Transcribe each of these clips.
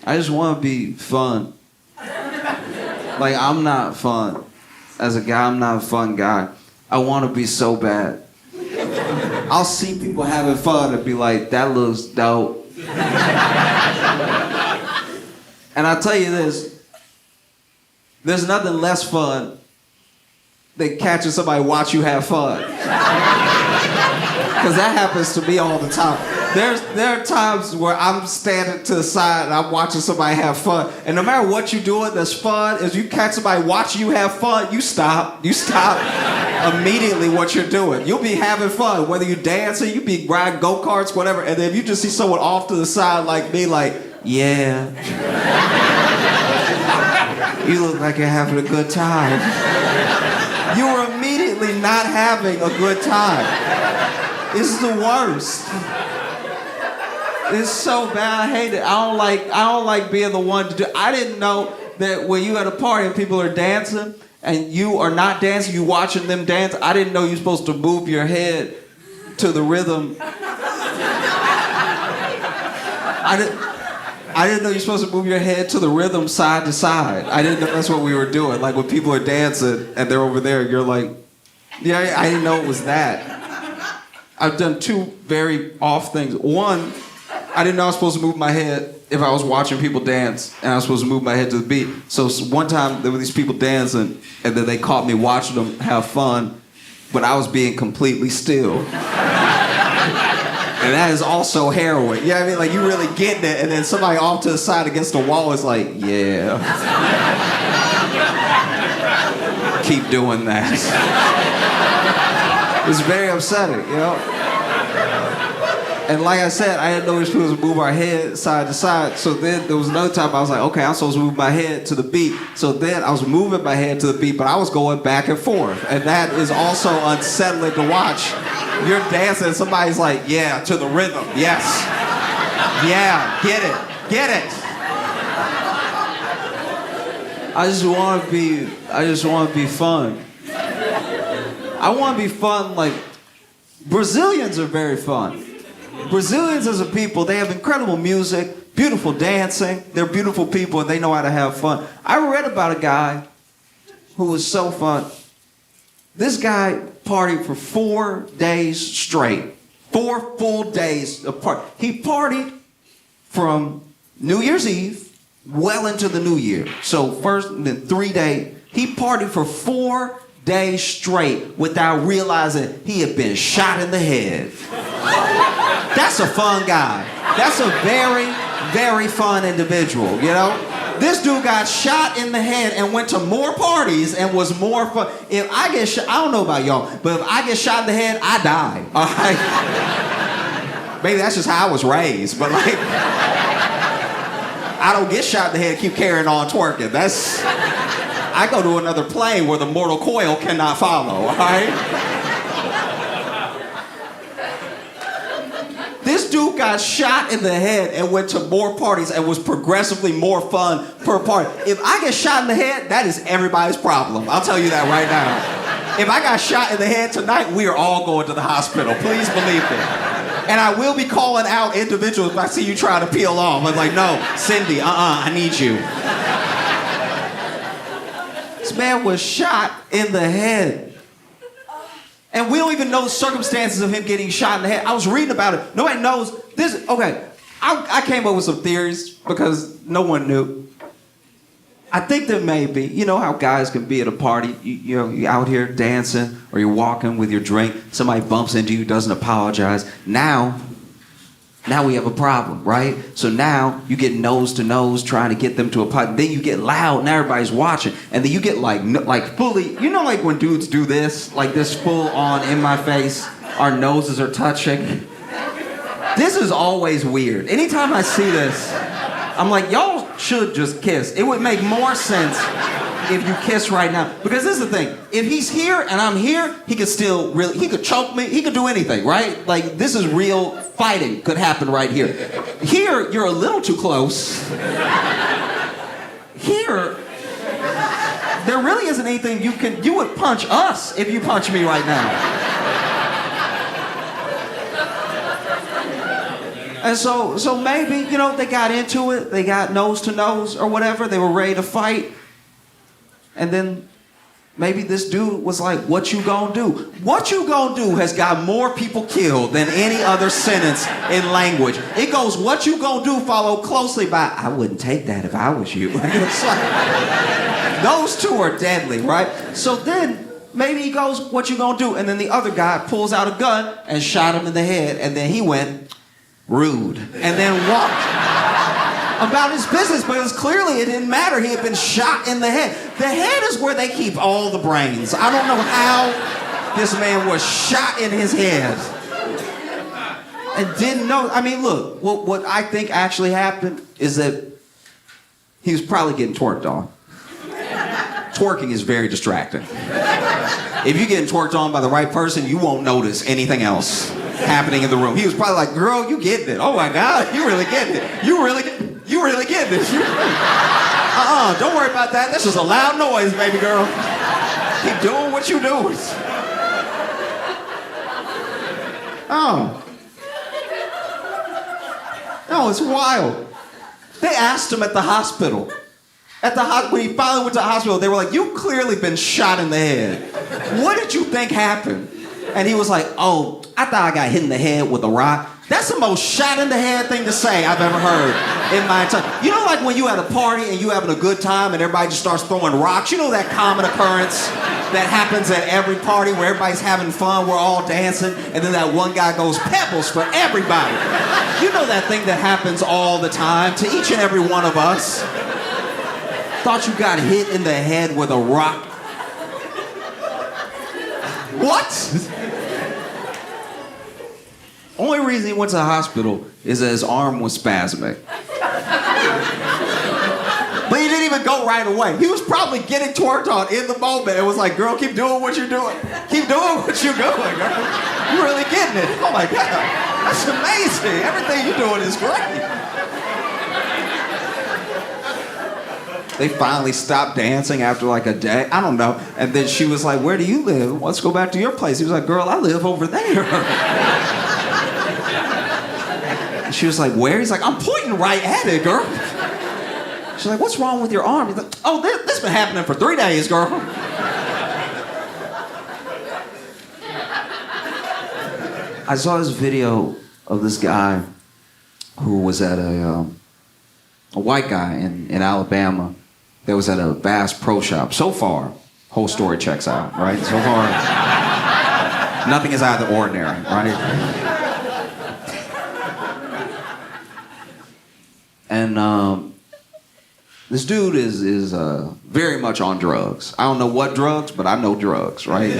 I just want to be fun. Like, I'm not fun. As a guy, I'm not a fun guy. I want to be so bad. I'll see people having fun and be like, that looks dope. And I'll tell you this, there's nothing less fun than catching somebody watch you have fun. Because that happens to me all the time. There are times where I'm standing to the side and I'm watching somebody have fun. And no matter what you're doing that's fun, as you catch somebody watching you have fun, you stop. You stop immediately what you're doing. You'll be having fun, whether you're dancing, you be riding go-karts, whatever. And then if you just see someone off to the side like me, like, yeah. You look like you're having a good time. You are immediately not having a good time. It's the worst. It's so bad. I hate it. I don't like being the one to do. I didn't know that when you at a party and people are dancing and you are not dancing, you watching them dance. I didn't know you're supposed to move your head to the rhythm. I didn't know you're supposed to move your head to the rhythm side to side. I didn't know that's what we were doing. Like when people are dancing and they're over there, you're like, yeah, I didn't know it was that. I've done two very off things. One, I didn't know I was supposed to move my head if I was watching people dance, and I was supposed to move my head to the beat. So one time there were these people dancing, and then they caught me watching them have fun when I was being completely still. And that is also heroin. You know what I mean? Like, you really getting it, and then somebody off to the side against the wall is like, yeah. Keep doing that. It's very upsetting, you know? And like I said, I didn't know we were supposed to move our head side to side. So then there was another time I was like, okay, I'm supposed to move my head to the beat. So then I was moving my head to the beat, but I was going back and forth. And that is also unsettling to watch. You're dancing and somebody's like, yeah, to the rhythm, yes. Yeah, get it. I just want to be fun. I want to be fun like, Brazilians are very fun. Brazilians as a people, they have incredible music, beautiful dancing, they're beautiful people and they know how to have fun. I read about a guy who was so fun. This guy partied for 4 days straight. 4 full days of party. He partied from New Year's Eve well into the New Year. So first, then 3 days. He partied for 4 days straight without realizing he had been shot in the head. That's a fun guy. That's a very, very fun individual, you know? This dude got shot in the head and went to more parties and was more fun. If I get shot, I don't know about y'all, but if I get shot in the head, I die, all right? Maybe that's just how I was raised, but like, I don't get shot in the head and keep carrying on twerking. I go to another plane where the mortal coil cannot follow, all right? This dude got shot in the head and went to more parties and was progressively more fun per party. If I get shot in the head, that is everybody's problem. I'll tell you that right now. If I got shot in the head tonight, we are all going to the hospital. Please believe me. And I will be calling out individuals if I see you trying to peel off. I'm like, no, Cindy, I need you. This man was shot in the head. And we don't even know the circumstances of him getting shot in the head. I was reading about it. Nobody knows this. Okay, I came up with some theories because no one knew. I think there may be, you know how guys can be at a party, you're out here dancing or you're walking with your drink, somebody bumps into you, doesn't apologize. Now we have a problem, right? So now you get nose to nose trying to get them to apologize. Then you get loud and everybody's watching. And then you get like fully, you know like when dudes do this, like this full on in my face, our noses are touching. This is always weird. Anytime I see this, I'm like, y'all should just kiss. It would make more sense if you kiss right now. Because this is the thing. If he's here and I'm here, he could still really, he could choke me, he could do anything, right? Like, this is real fighting could happen right here. Here, you're a little too close. Here, there really isn't anything you would punch us if you punch me right now. And so maybe, they got into it. They got nose to nose or whatever. They were ready to fight. And then maybe this dude was like, what you gonna do? What you gonna do has got more people killed than any other sentence in language. It goes, what you gonna do, followed closely by, I wouldn't take that if I was you. It's like, those two are deadly, right? So then maybe he goes, what you gonna do? And then the other guy pulls out a gun and shot him in the head. And then he went, rude. And then walked about his business, because clearly it didn't matter. He had been shot in the head. The head is where they keep all the brains. I don't know how this man was shot in his head and didn't know. I mean, look, what I think actually happened is that he was probably getting twerked on. Twerking is very distracting. If you're getting twerked on by the right person, you won't notice anything else happening in the room. He was probably like, girl, you getting it. Oh my God, you really getting it. You really getting it. Don't worry about that. That's just a loud noise, baby girl. Keep doing what you doing. Oh. No, it's wild. They asked him at the hospital. When he finally went to the hospital, they were like, you've clearly been shot in the head. What did you think happened? And he was like, oh, I thought I got hit in the head with a rock. That's the most shot in the head thing to say I've ever heard in my entire. You know, like when you at a party and you having a good time and everybody just starts throwing rocks. You know that common occurrence that happens at every party where everybody's having fun, we're all dancing, and then that one guy goes, pebbles for everybody. You know that thing that happens all the time to each and every one of us. Thought you got hit in the head with a rock. What? Only reason he went to the hospital is that his arm was spasmic. But he didn't even go right away. He was probably getting twerked on in the moment. It was like, girl, keep doing what you're doing. Keep doing what you're doing, girl. You're really getting it. Oh my God. That's amazing. Everything you're doing is great. They finally stopped dancing after like a day. I don't know. And then she was like, where do you live? Let's go back to your place. He was like, girl, I live over there. And she was like, where? He's like, I'm pointing right at it, girl. She's like, what's wrong with your arm? He's like, oh, this has been happening for 3 days, girl. I saw this video of this guy who was at a white guy in Alabama that was at a Bass Pro Shop. So far, whole story checks out, right? So far, nothing is out of the ordinary, right? And this dude is very much on drugs. I don't know what drugs, but I know drugs, right?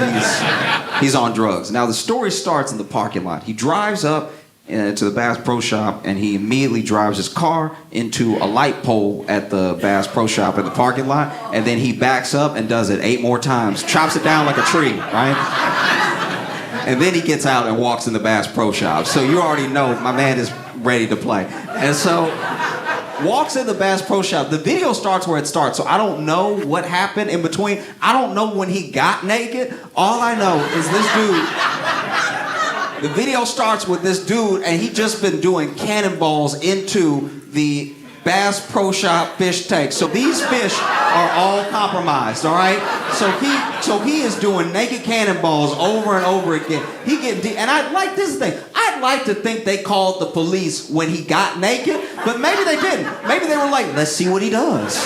He's on drugs. Now, the story starts in the parking lot. He drives up to the Bass Pro Shop, and he immediately drives his car into a light pole at the Bass Pro Shop in the parking lot, and then he backs up and does it 8 more times, chops it down like a tree, right? And then he gets out and walks in the Bass Pro Shop. So you already know my man is ready to play. And so walks in the Bass Pro Shop. The video starts where it starts, so I don't know what happened in between. I don't know when he got naked. All I know is this dude. The video starts with this dude, and he just been doing cannonballs into the Bass Pro Shop fish tank. So these fish are all compromised, all right? So he is doing naked cannonballs over and over again. He getting deep, and I'd like to think they called the police when he got naked, but maybe they didn't. Maybe they were like, let's see what he does.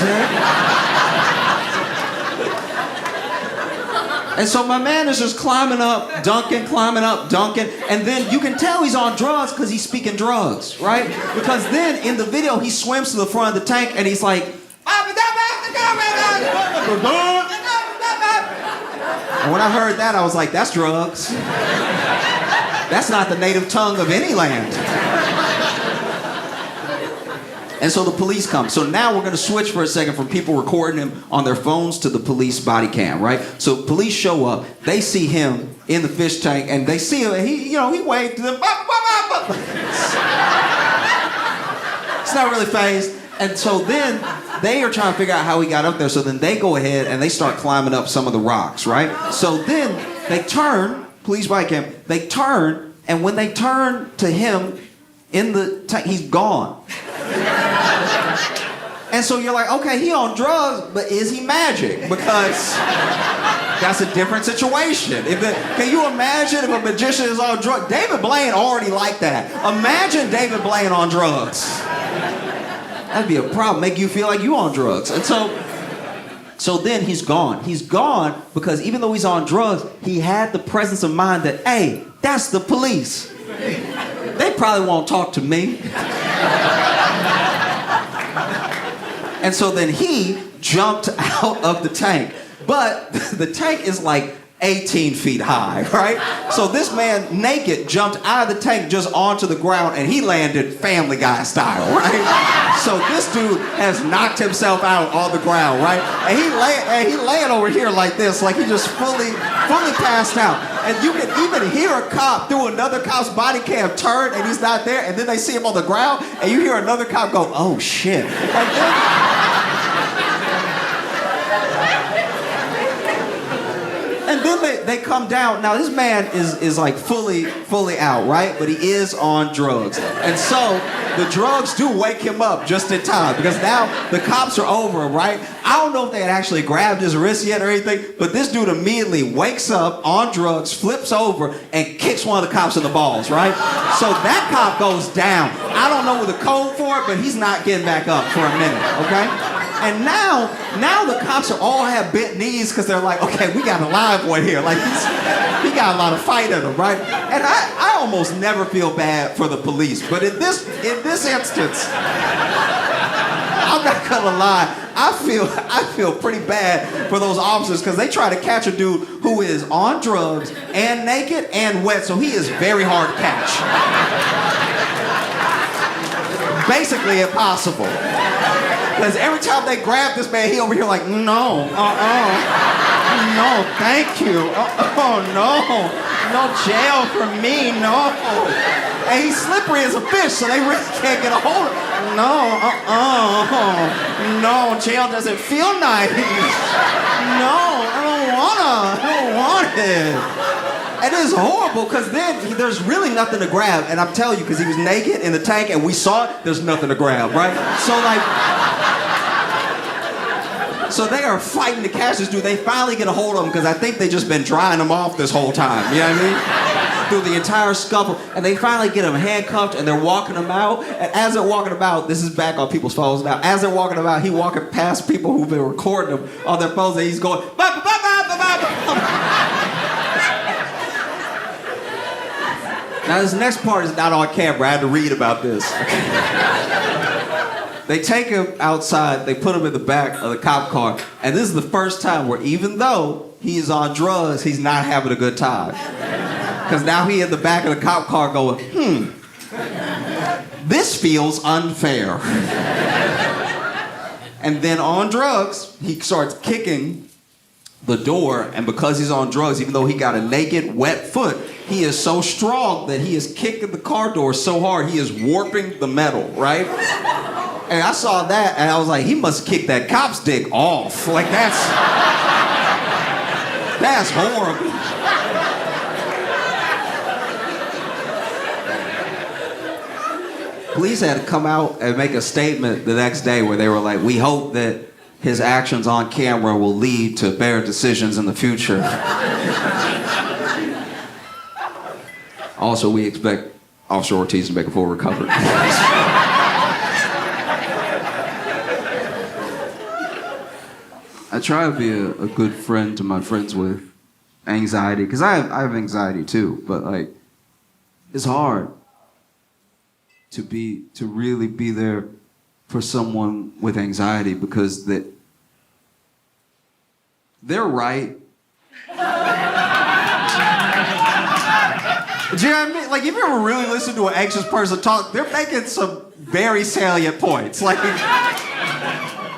And so my man is just climbing up, dunking, and then you can tell he's on drugs because he's speaking drugs, right? Because then in the video, he swims to the front of the tank and he's like, and when I heard that, I was like, that's drugs. That's not the native tongue of any land. And so the police come. So now we're going to switch for a second from people recording him on their phones to the police body cam, right? So police show up. They see him in the fish tank, and they see him, and he waved to them. It's not really phased. And so then they are trying to figure out how he got up there. So then they go ahead and they start climbing up some of the rocks, right? So then they turn, police body cam, they turn, and when they turn to him, in the tank. He's gone. And so you're like, okay, he on drugs, but is he magic? Because that's a different situation. Can you imagine if a magician is on drugs? David Blaine already like that. Imagine David Blaine on drugs. That'd be a problem. Make you feel like you on drugs. And so then he's gone. He's gone because even though he's on drugs, he had the presence of mind that, hey, that's the police. They probably won't talk to me. And so then he jumped out of the tank. But the tank is like 18 feet high, right? So this man, naked, jumped out of the tank just onto the ground, and he landed Family Guy style, right? So this dude has knocked himself out on the ground, right? And he laying over here like this, like he just fully passed out. And you can even hear a cop through another cop's body cam turn, and he's not there, and then they see him on the ground, and you hear another cop go, oh shit. And then they come down. Now this man is like fully out, right? But he is on drugs. And so the drugs do wake him up just in time because now the cops are over him, right? I don't know if they had actually grabbed his wrist yet or anything, but this dude immediately wakes up on drugs, flips over, and kicks one of the cops in the balls, right? So that cop goes down. I don't know the code for it, but he's not getting back up for a minute, okay? And now the cops are all have bent knees because they're like, okay, we got a live one here. Like, he got a lot of fight in him, right? And I almost never feel bad for the police. But in this instance, I'm not gonna lie, I feel pretty bad for those officers because they try to catch a dude who is on drugs and naked and wet, so he is very hard to catch. Basically impossible. Because every time they grab this man, he over here like, no, no, thank you, no jail for me, no. And he's slippery as a fish, so they really can't get a hold of him. No, jail doesn't feel nice. No, I don't want it. It is horrible because then there's really nothing to grab. And I'm telling you, because he was naked in the tank and we saw it, there's nothing to grab, right? So they are fighting to catch this dude. They finally get a hold of him because I think they just been drying him off this whole time. You know what I mean? Through the entire scuffle. And they finally get him handcuffed and they're walking him out. And as they're walking about, this is back on people's phones now. As they're walking about, he walking past people who've been recording him on their phones and he's going, ba ba ba ba ba ba. Now this next part is not on camera. I had to read about this. They take him outside, they put him in the back of the cop car, and this is the first time where even though he is on drugs, he's not having a good time. Because now he in the back of the cop car going, this feels unfair. And then on drugs, he starts kicking the door, and because he's on drugs, even though he got a naked, wet foot, he is so strong that he is kicking the car door so hard, he is warping the metal, right? And I saw that, and I was like, he must kick that cop's dick off. Like, that's horrible. Police had to come out and make a statement the next day where they were like, we hope that his actions on camera will lead to better decisions in the future. Also, we expect Officer Ortiz to make a full recovery. I try to be a good friend to my friends with anxiety, because I have anxiety too, but like, it's hard to really be there for someone with anxiety because they're right. Do you know what I mean? Like, if you ever really listen to an anxious person talk, they're making some very salient points. Like,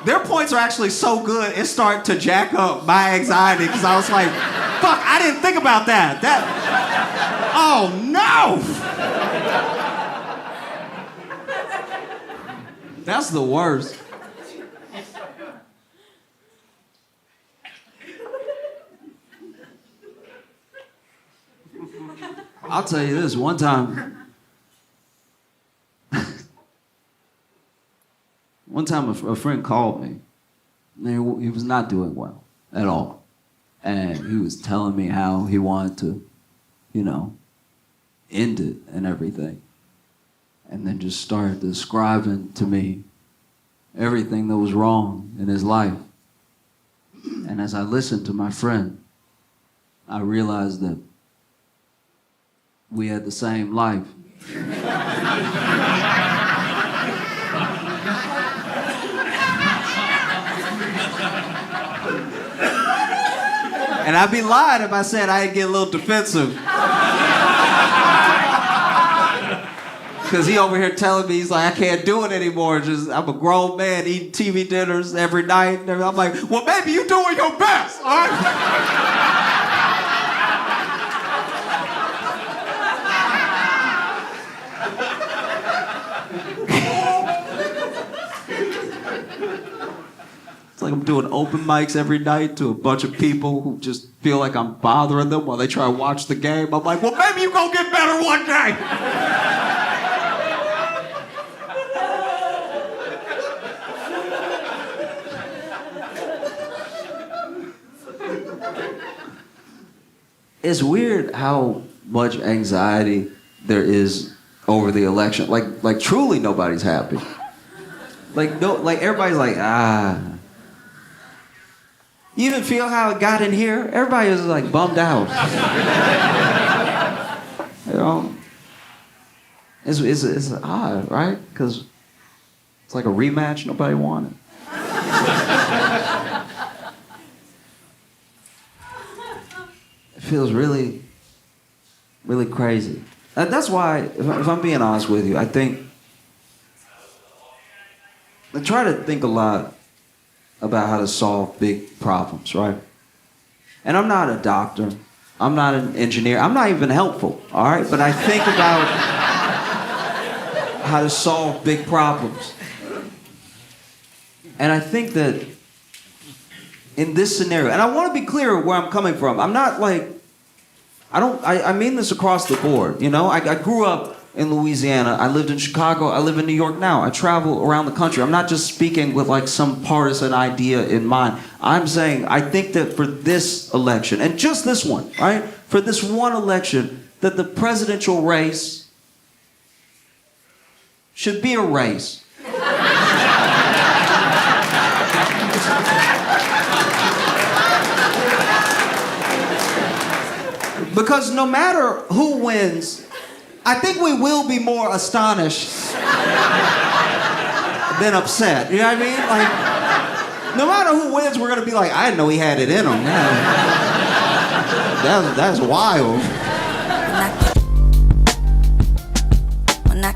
their points are actually so good, it started to jack up my anxiety because I was like, fuck, I didn't think about that. Oh no! That's the worst. I'll tell you this, one time One time a friend called me. And he was not doing well at all. And he was telling me how he wanted to, end it and everything. And then just started describing to me everything that was wrong in his life. And as I listened to my friend, I realized that we had the same life. And I'd be lying if I said I'd get a little defensive. Because he over here telling me, he's like, I can't do it anymore. I'm a grown man eating TV dinners every night. And I'm like, well, maybe you're doing your best, all right? It's like I'm doing open mics every night to a bunch of people who just feel like I'm bothering them while they try to watch the game. I'm like, well, maybe you're gonna get better one day. It's weird how much anxiety there is over the election. Like truly nobody's happy. Like everybody's like, You even feel how it got in here? Everybody was like bummed out. It's odd, right? Because it's like a rematch nobody wanted. It feels really, really crazy. That's why, if I'm being honest with you, I try to think a lot about how to solve big problems, right? And I'm not a doctor. I'm not an engineer. I'm not even helpful, all right? But I think about how to solve big problems. And I think that in this scenario, and I want to be clear where I'm coming from. I'm not like, I mean this across the board, I grew up in Louisiana. I lived in Chicago. I live in New York now. I travel around the country. I'm not just speaking with like some partisan idea in mind. I'm saying I think that for this election, and just this one, right? For this one election, that the presidential race should be a race. Because no matter who wins, I think we will be more astonished than upset. You know what I mean? Like, no matter who wins, we're gonna be like, I didn't know he had it in him. That's wild. When I